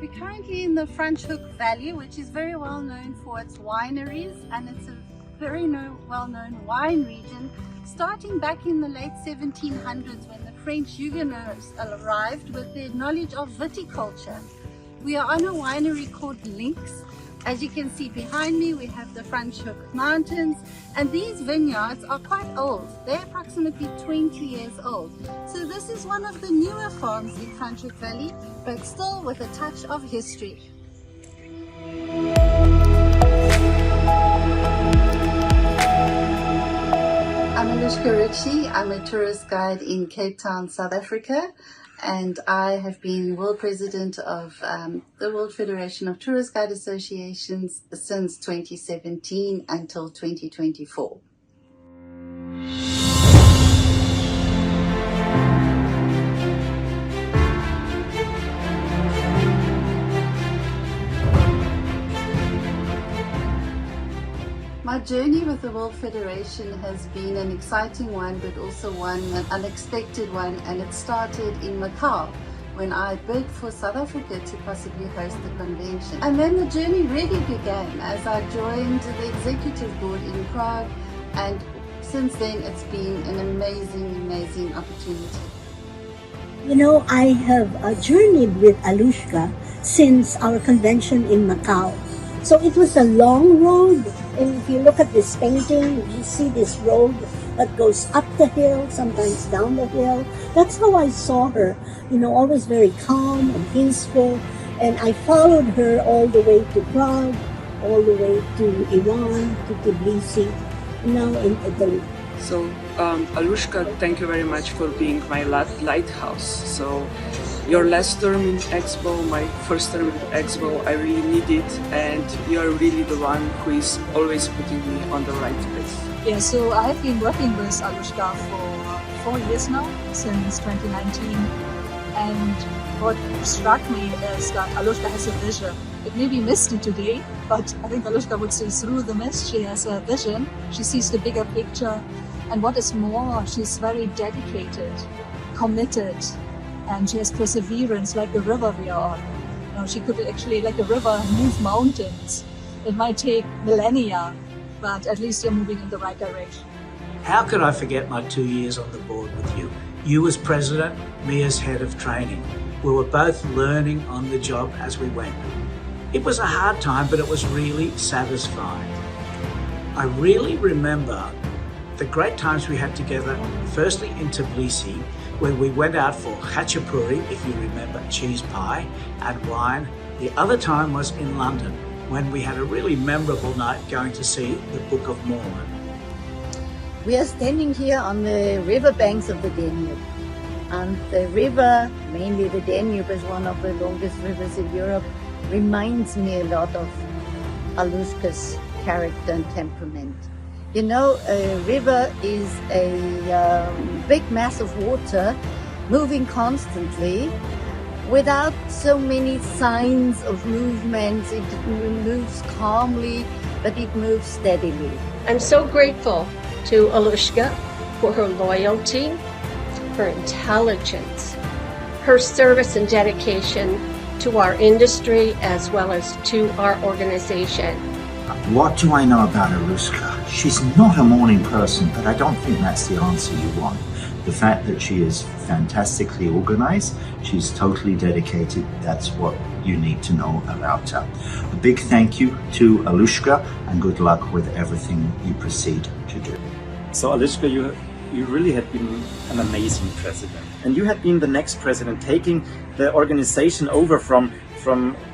We're currently in the Franschhoek Valley, which is very well known for its wineries, and it's a very well-known wine region, starting back in the late 1700s when the French Huguenots arrived with their knowledge of viticulture. We are on a winery called Lynx. As you can see behind me, we have the Franschhoek Mountains, and these vineyards are quite old. They're approximately 20 years old. So this is one of the newer farms in Franschhoek Valley, but still with a touch of history. I'm Alushca Ritchie. I'm a tourist guide in Cape Town, South Africa, and I have been World President of the World Federation of Tourist Guide Associations since 2017 until 2024. My journey with the World Federation has been an exciting one, but also an unexpected one, and it started in Macau when I bid for South Africa to possibly host the convention. And then the journey really began as I joined the executive board in Prague, and since then it's been an amazing opportunity. You know, I have journeyed with Alushca since our convention in Macau. So it was a long road, and if you look at this painting, you see this road that goes up the hill, sometimes down the hill. That's how I saw her, you know, always very calm and peaceful. And I followed her all the way to Prague, all the way to Iran, to Tbilisi, now in Italy. So, Alushca, thank you very much for being my lighthouse. So, your last term in Expo, my first term in Expo, I really need it, and you're really the one who is always putting me on the right place. Yeah, so I have been working with Alushca for 4 years now, since 2019, and what struck me is that Alushca has a vision. It may be misty today, but I think Alushca would see through the mist. She has a vision, she sees the bigger picture, and what is more, she's very dedicated, committed, and she has perseverance like the river we are on. You know, she could actually, like a river, move mountains. It might take millennia, but at least you're moving in the right direction. How could I forget my 2 years on the board with you? You as president, me as head of training. We were both learning on the job as we went. It was a hard time, but it was really satisfying. I really remember the great times we had together, firstly in Tbilisi, when we went out for khachapuri, if you remember, cheese pie and wine. The other time was in London, when we had a really memorable night going to see the Book of Mormon. We are standing here on the river banks of the Danube. And the river, mainly the Danube, is one of the longest rivers in Europe, reminds me a lot of Alushca's character and temperament. You know, a river is a big mass of water moving constantly without so many signs of movement. It moves calmly, but it moves steadily. I'm so grateful to Alushca for her loyalty, her intelligence, her service and dedication to our industry as well as to our organization. What do I know about Alushca? She's not a morning person, but I don't think that's the answer you want. The fact that she is fantastically organized, she's totally dedicated, that's what you need to know about her. A big thank you to Alushca and good luck with everything you proceed to do. So Alushca, you really had been an amazing president. And you had been the next president, taking the organization over from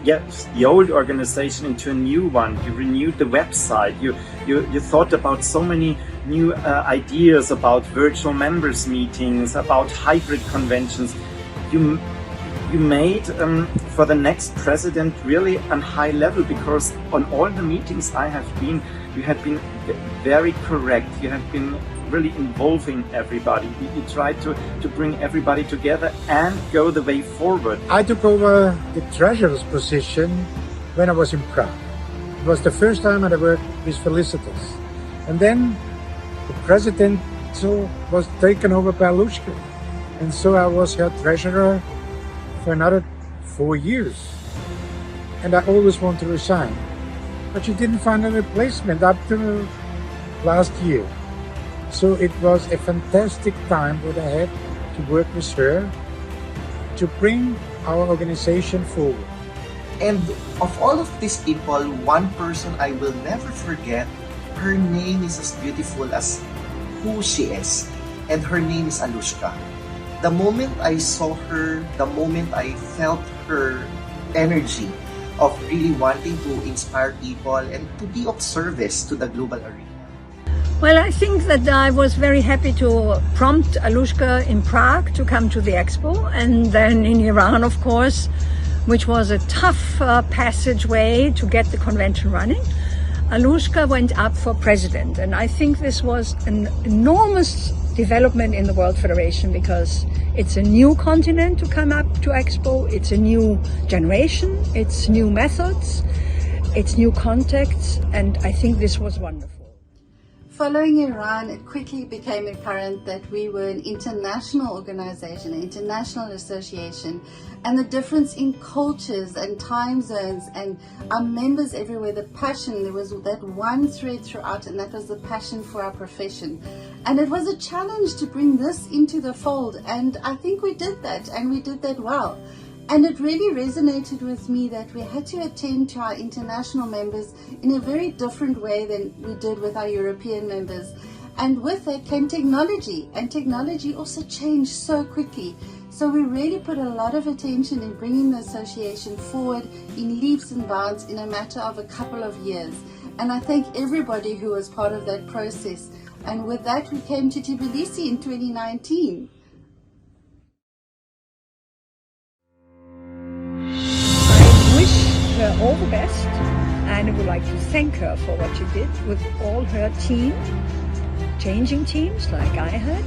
the old organization into a new one. You renewed the website. You thought about so many new ideas about virtual members meetings, about hybrid conventions. You made for the next president really a high level, because on all the meetings I have been, you had been very correct. You have been really involving everybody. You tried to bring everybody together and go the way forward. I took over the treasurer's position when I was in Prague. It was the first time I worked with Felicitas. And then the president was taken over by Alushca. And so I was her treasurer for another 4 years. and I always want to resign. But she didn't find a replacement up to last year. So it was a fantastic time that I had to work with her to bring our organization forward. And of all of these people, one person I will never forget, her name is as beautiful as who she is. And her name is Alushca. The moment I saw her, the moment I felt her energy of really wanting to inspire people and to be of service to the global arena. Well, I think that I was very happy to prompt Alushca in Prague to come to the expo, and then in Iran, of course, which was a tough passageway to get the convention running. Alushca went up for president, and I think this was an enormous development in the World Federation because it's a new continent to come up to Expo, it's a new generation, it's new methods, it's new contacts, and I think this was wonderful. Following Iran, it quickly became apparent that we were an international organization, an international association, and the difference in cultures and time zones and our members everywhere, the passion, there was that one thread throughout, and that was the passion for our profession. And it was a challenge to bring this into the fold, and I think we did that, and we did that well. And it really resonated with me that we had to attend to our international members in a very different way than we did with our European members. And with that came technology, and technology also changed so quickly. So we really put a lot of attention in bringing the association forward in leaps and bounds in a matter of a couple of years. And I thank everybody who was part of that process. And with that, we came to Tbilisi in 2019. Her all the best, and I would like to thank her for what she did with all her team, changing teams like I had,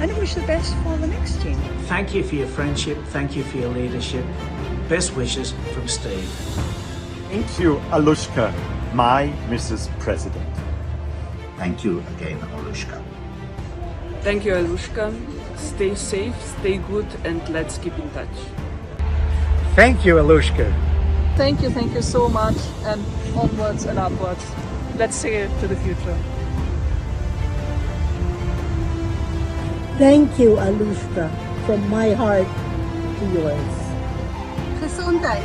and I wish the best for the next team. Thank you for your friendship, thank you for your leadership. Best wishes from Steve. Thank you, Alushca, my Mrs. President. Thank you again, Alushca. Thank you, Alushca. Stay safe, stay good, and let's keep in touch. Thank you, Alushca. Thank you so much, and onwards and upwards. Let's see it to the future. Thank you, Alushca, from my heart to yours. Gesondheid.